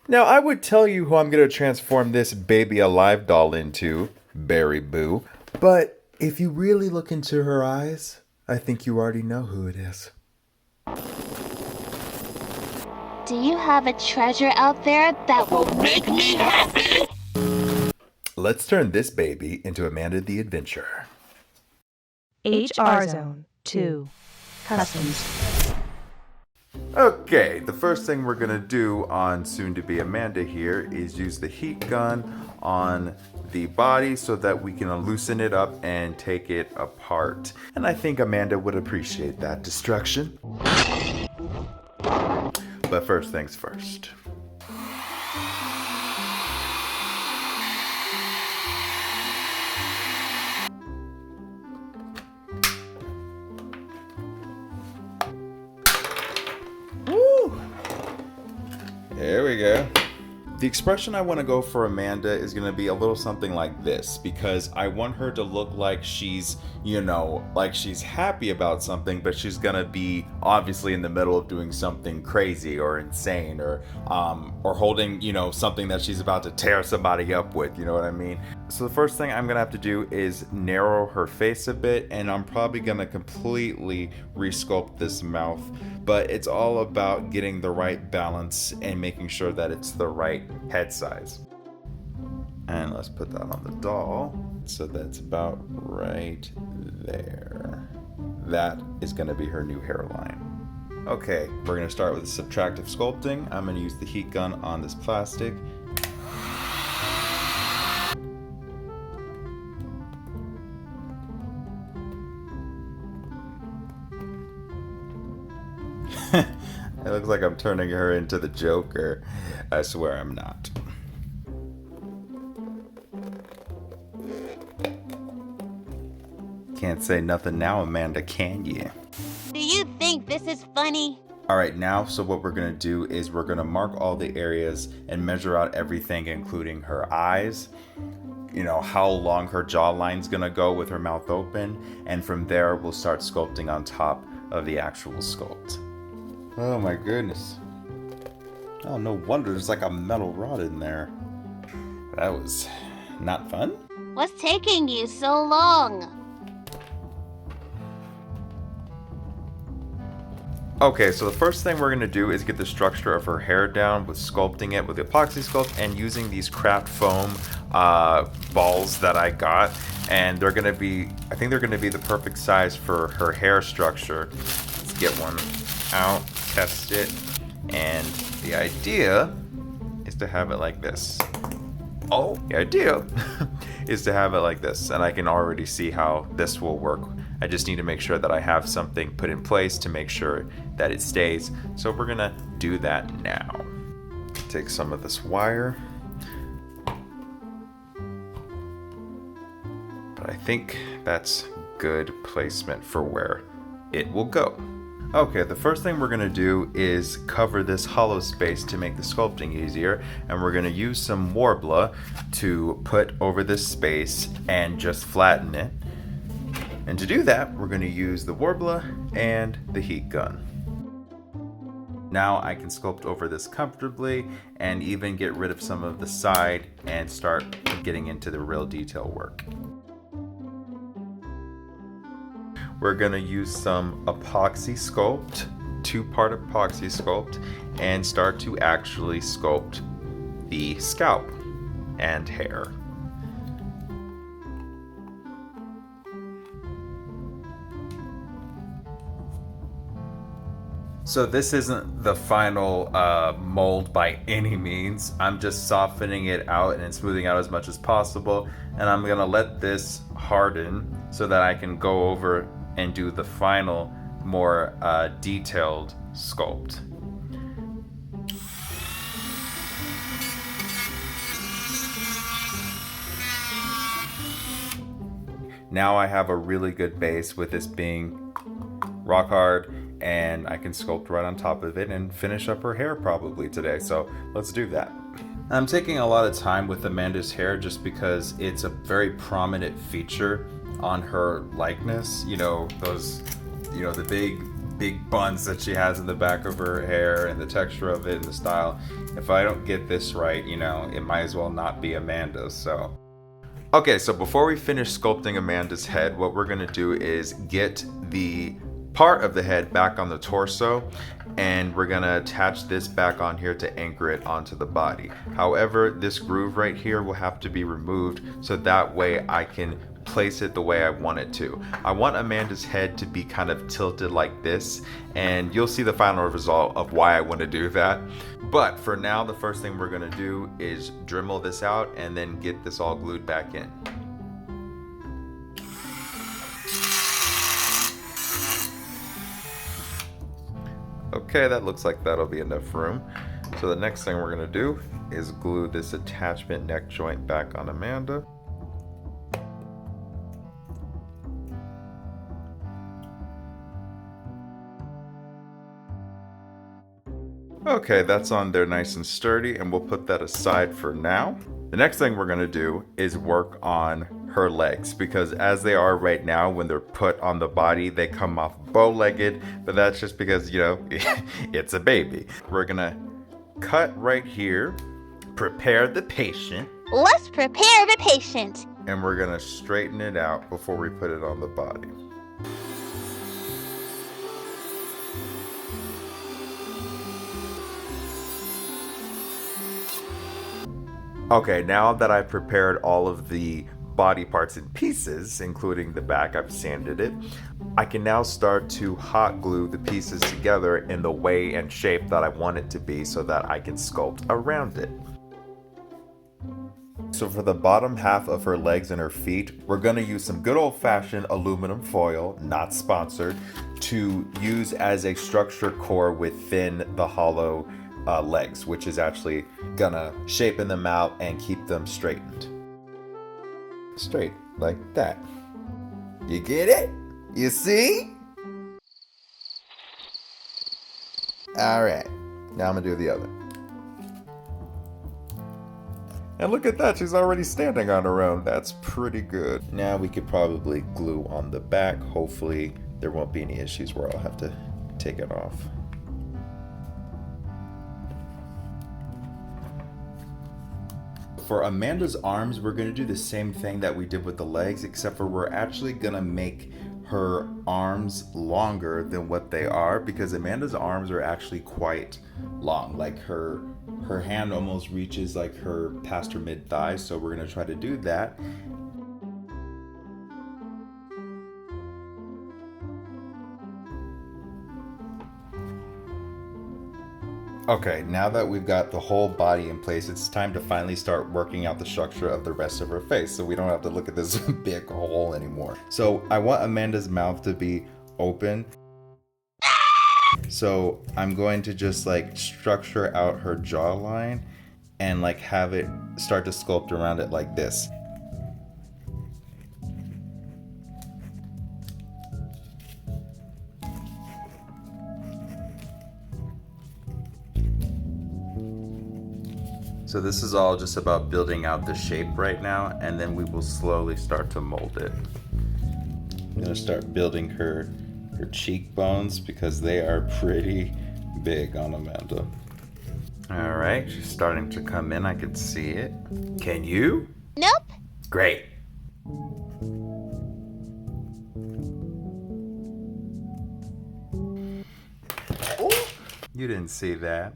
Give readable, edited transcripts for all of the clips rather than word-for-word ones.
Now, I would tell you who I'm going to transform this baby alive doll into, Berry Boo, but if you really look into her eyes, I think you already know who it is. Do you have a treasure out there that will make me happy? Let's turn this baby into Amanda the Adventurer. HR Zone 2 Customs. Okay, the first thing we're gonna do on soon-to-be Amanda here is use the heat gun on the body so that we can loosen it up and take it apart. And I think Amanda would appreciate that destruction. But first things first. Woo! There we go. The expression I want to go for Amanda is going to be a little something like this, because I want her to look like she's, like she's happy about something, but she's going to be obviously in the middle of doing something crazy or insane or holding, something that she's about to tear somebody up with, you know what I mean? So the first thing I'm going to have to do is narrow her face a bit, and I'm probably going to completely resculpt this mouth, but it's all about getting the right balance and making sure that it's the right head size. And let's put that on the doll. So that's about right there. That is going to be her new hairline. Okay, we're going to start with subtractive sculpting. I'm going to use the heat gun on this plastic. It looks like I'm turning her into the Joker. I swear I'm not. Can't say nothing now, Amanda, can you? Do you think this is funny? Alright, now, so what we're going to do is we're going to mark all the areas and measure out everything, including her eyes, how long her jawline's going to go with her mouth open, and from there we'll start sculpting on top of the actual sculpt. Oh my goodness. Oh, no wonder there's like a metal rod in there. That was not fun. What's taking you so long? Okay, so the first thing we're going to do is get the structure of her hair down with sculpting it with the epoxy sculpt and using these craft foam balls that I got. And they're going to be, I think they're going to be the perfect size for her hair structure. Let's get one out, test it, and the idea is to have it like this. The idea is to have it like this, and I can already see how this will work. I just need to make sure that I have something put in place to make sure that it stays. So we're gonna do that now. Take some of this wire. But I think that's good placement for where it will go. Okay, the first thing we're going to do is cover this hollow space to make the sculpting easier, and we're going to use some Warbler to put over this space and just flatten it. And to do that, we're going to use the Warbler and the heat gun. Now I can sculpt over this comfortably and even get rid of some of the side and start getting into the real detail work. We're gonna use some epoxy sculpt, 2-part epoxy sculpt, and start to actually sculpt the scalp and hair. So this isn't the final mold by any means. I'm just softening it out and smoothing out as much as possible. And I'm gonna let this harden so that I can go over and do the final, more detailed sculpt. Now I have a really good base with this being rock hard, and I can sculpt right on top of it and finish up her hair probably today. So let's do that. I'm taking a lot of time with Amanda's hair just because it's a very prominent feature on her likeness. The big big buns that she has in the back of her hair and the texture of it and the style. If I don't get this right, you know, it might as well not be Amanda's, so. Okay, so before we finish sculpting Amanda's head, what we're gonna do is get the part of the head back on the torso, and we're gonna attach this back on here to anchor it onto the body. However, this groove right here will have to be removed so that way I can place it the way I want it to. I want Amanda's head to be kind of tilted like this, and you'll see the final result of why I want to do that. But for now, the first thing we're gonna do is Dremel this out and then get this all glued back in. Okay, that looks like that'll be enough room. So the next thing we're gonna do is glue this attachment neck joint back on Amanda. Okay, that's on there nice and sturdy, and we'll put that aside for now. The next thing we're gonna do is work on her legs, because as they are right now, when they're put on the body, they come off bow-legged, but that's just because, you know, it's a baby. We're gonna cut right here, prepare the patient. Let's prepare the patient. And we're gonna straighten it out before we put it on the body. Okay, now that I've prepared all of the body parts in pieces, including the back, I've sanded it, I can now start to hot glue the pieces together in the way and shape that I want it to be so that I can sculpt around it. So for the bottom half of her legs and her feet, we're gonna use some good old-fashioned aluminum foil, not sponsored, to use as a structure core within the hollow legs, which is actually gonna shapen them out and keep them straightened. Straight, like that. You get it? You see? Alright, now I'm gonna do the other. And look at that, she's already standing on her own. That's pretty good. Now we could probably glue on the back. Hopefully there won't be any issues where I'll have to take it off. For Amanda's arms, we're gonna do the same thing that we did with the legs, except for we're actually gonna make her arms longer than what they are, because Amanda's arms are actually quite long. Like her hand almost reaches like her past her mid thigh, so we're gonna try to do that. Okay, now that we've got the whole body in place, it's time to finally start working out the structure of the rest of her face so we don't have to look at this big hole anymore. So I want Amanda's mouth to be open. So I'm going to just like structure out her jawline and like have it start to sculpt around it like this. So this is all just about building out the shape right now, and then we will slowly start to mold it. I'm gonna start building her cheekbones because they are pretty big on Amanda. All right, she's starting to come in, I can see it. Can you? Nope. Great. Oh, you didn't see that.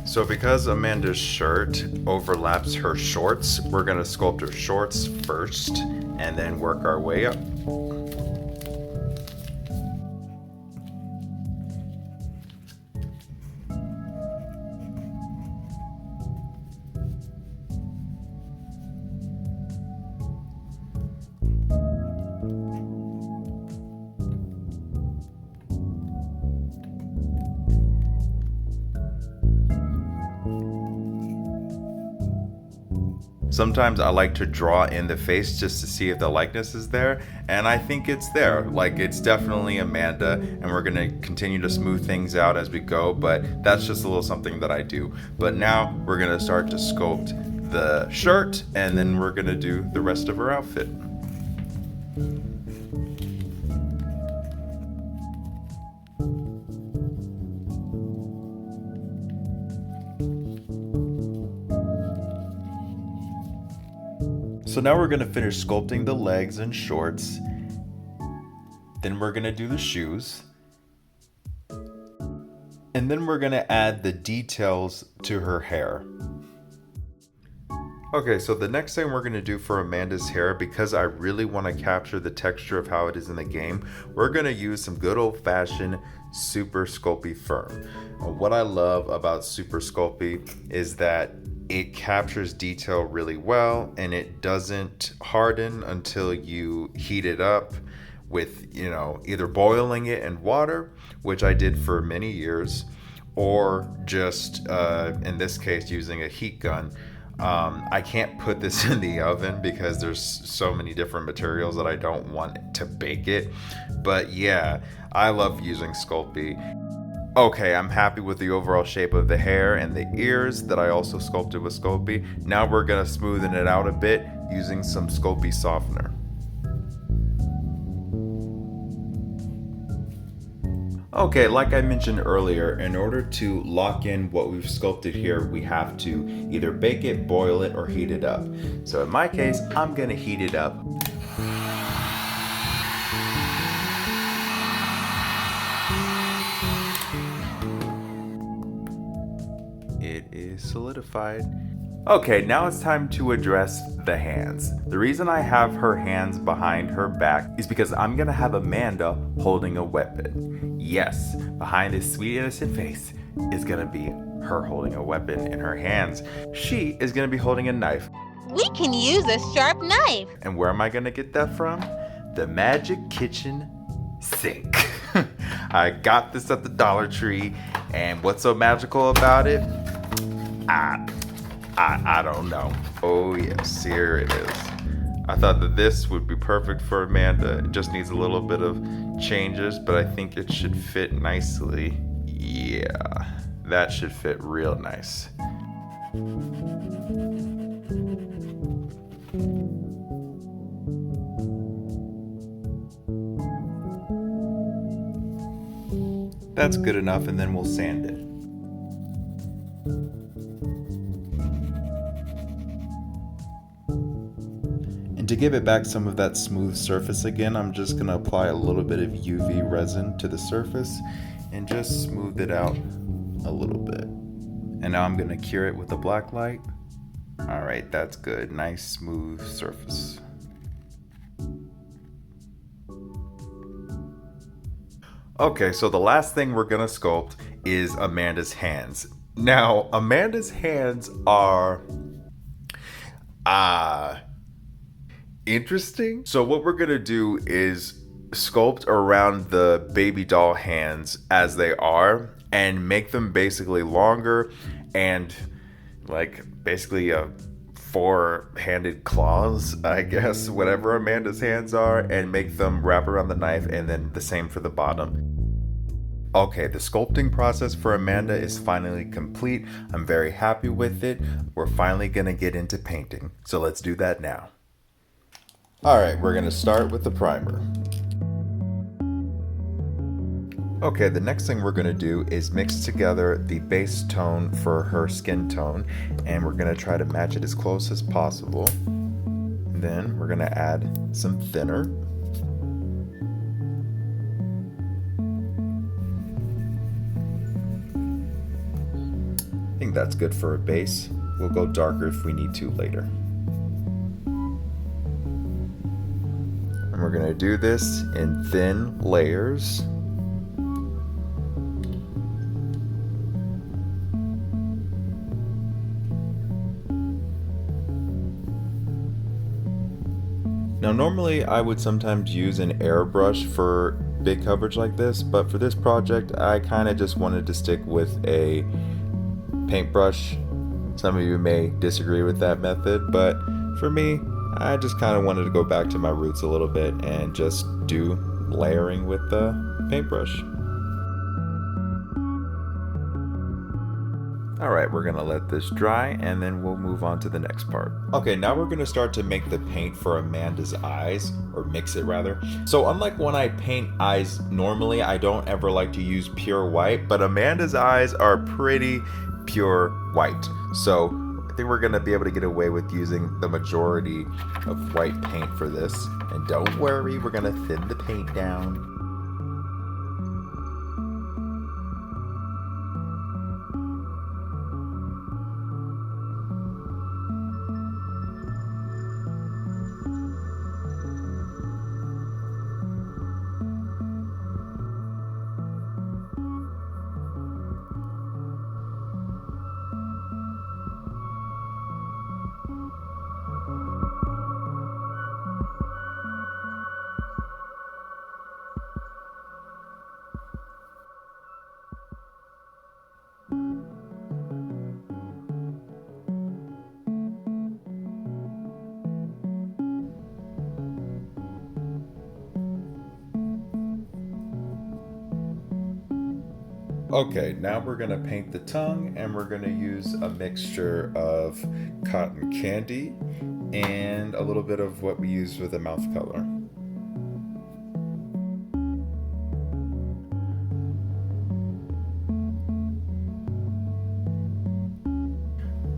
So because Amanda's shirt overlaps her shorts, we're gonna sculpt her shorts first and then work our way up. Sometimes I like to draw in the face just to see if the likeness is there, and I think it's there. Like, it's definitely Amanda, and we're gonna continue to smooth things out as we go, but that's just a little something that I do. But now we're gonna start to sculpt the shirt, and then we're gonna do the rest of her outfit. So now we're gonna finish sculpting the legs and shorts. Then we're gonna do the shoes. And then we're gonna add the details to her hair. Okay, so the next thing we're gonna do for Amanda's hair, because I really wanna capture the texture of how it is in the game, we're gonna use some good old-fashioned Super Sculpey Firm. What I love about Super Sculpey is that it captures detail really well, and it doesn't harden until you heat it up with, either boiling it in water, which I did for many years, or just, in this case, using a heat gun. I can't put this in the oven because there's so many different materials that I don't want to bake it. But yeah, I love using Sculpey. Okay, I'm happy with the overall shape of the hair and the ears that I also sculpted with Sculpey. Now we're gonna smoothen it out a bit using some Sculpey softener. Okay, like I mentioned earlier, in order to lock in what we've sculpted here, we have to either bake it, boil it, or heat it up. So in my case, I'm gonna heat it up. It is solidified. Okay, now it's time to address the hands. The reason I have her hands behind her back is because I'm gonna have Amanda holding a weapon. Yes, behind this sweet innocent face is gonna be her holding a weapon in her hands. She is gonna be holding a knife. We can use a sharp knife. And where am I gonna get that from? The Magic Kitchen sink. I got this at the Dollar Tree, and what's so magical about it? I don't know. Oh yes, here it is. I thought that this would be perfect for Amanda. It just needs a little bit of changes, but I think it should fit nicely. Yeah, that should fit real nice. That's good enough, and then we'll sand it. And to give it back some of that smooth surface again, I'm just gonna apply a little bit of UV resin to the surface and just smooth it out a little bit. And now I'm gonna cure it with a black light. All right, that's good. Nice smooth surface. Okay, so the last thing we're gonna sculpt is Amanda's hands. Now, Amanda's hands are interesting. So what we're gonna do is sculpt around the baby doll hands as they are and make them basically longer and like basically a four-handed claws, I guess, whatever Amanda's hands are, and make them wrap around the knife, and then the same for the bottom. Okay, the sculpting process for Amanda is finally complete. I'm very happy with it. We're finally gonna get into painting. So let's do that now. All right, we're gonna start with the primer. Okay, the next thing we're gonna do is mix together the base tone for her skin tone, and we're gonna try to match it as close as possible. And then we're gonna add some thinner. I think that's good for a base. We'll go darker if we need to later. And we're gonna do this in thin layers. Now normally I would sometimes use an airbrush for big coverage like this, but for this project I kind of just wanted to stick with a paintbrush. Some of you may disagree with that method, but for me, I just kind of wanted to go back to my roots a little bit and just do layering with the paintbrush. All right, we're gonna let this dry and then we'll move on to the next part. Okay, now we're gonna start to make the paint for Amanda's eyes, or mix it rather. So unlike when I paint eyes normally, I don't ever like to use pure white, but Amanda's eyes are pretty pure white. So I think we're gonna be able to get away with using the majority of white paint for this. And don't worry, we're gonna thin the paint down. Okay, now we're gonna paint the tongue and we're gonna use a mixture of cotton candy and a little bit of what we use with the mouth color.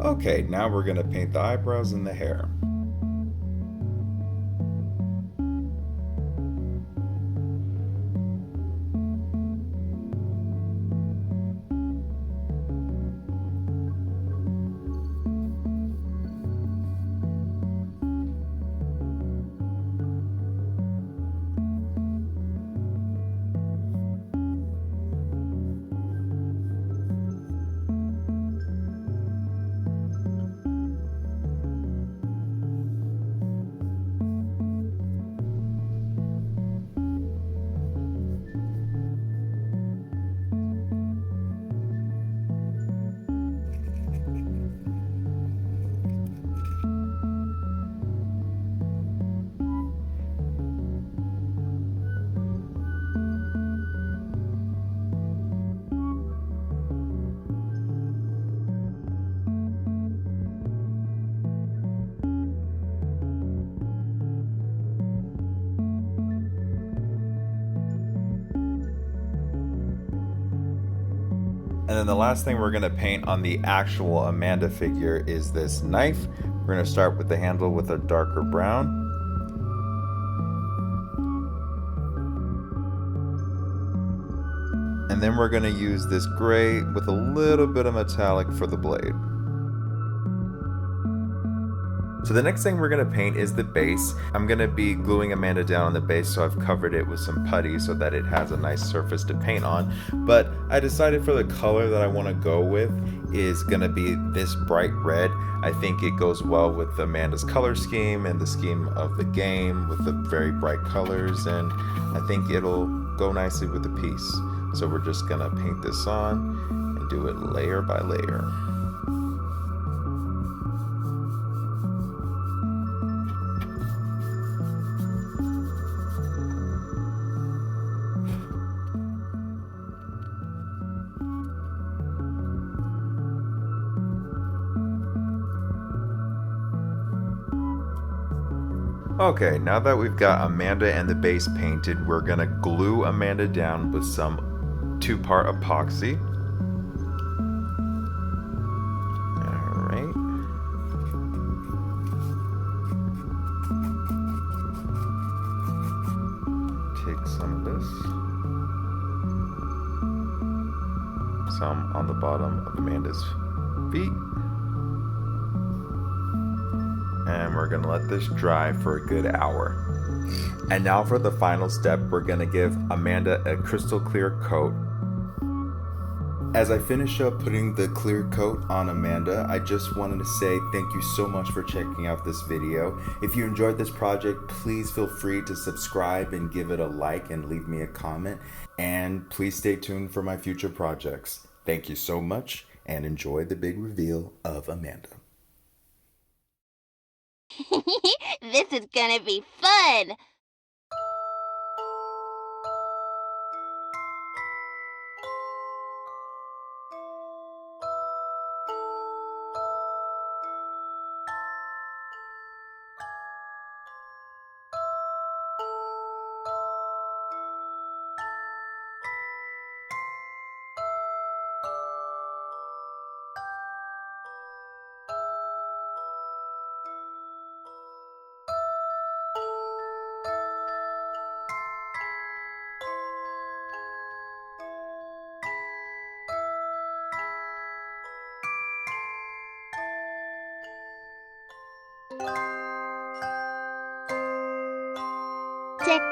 Okay, now we're gonna paint the eyebrows and the hair. And then the last thing we're gonna paint on the actual Amanda figure is this knife. We're gonna start with the handle with a darker brown. And then we're gonna use this gray with a little bit of metallic for the blade. So the next thing we're gonna paint is the base. I'm gonna be gluing Amanda down on the base, so I've covered it with some putty so that it has a nice surface to paint on. But I decided for the color that I wanna go with is gonna be this bright red. I think it goes well with Amanda's color scheme and the scheme of the game with the very bright colors, and I think it'll go nicely with the piece. So we're just gonna paint this on and do it layer by layer. Okay, now that we've got Amanda and the base painted, we're gonna glue Amanda down with some 2-part epoxy. Alright. Take some of this. Some on the bottom of Amanda's feet. And we're gonna let this dry for a good hour. And now for the final step, we're gonna give Amanda a crystal clear coat. As I finish up putting the clear coat on Amanda, I just wanted to say thank you so much for checking out this video. If you enjoyed this project, please feel free to subscribe and give it a like and leave me a comment. And please stay tuned for my future projects. Thank you so much and enjoy the big reveal of Amanda. This is gonna be fun! Tick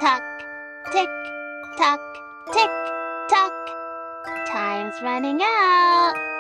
tock, tick tock, tick tock. Time's running out.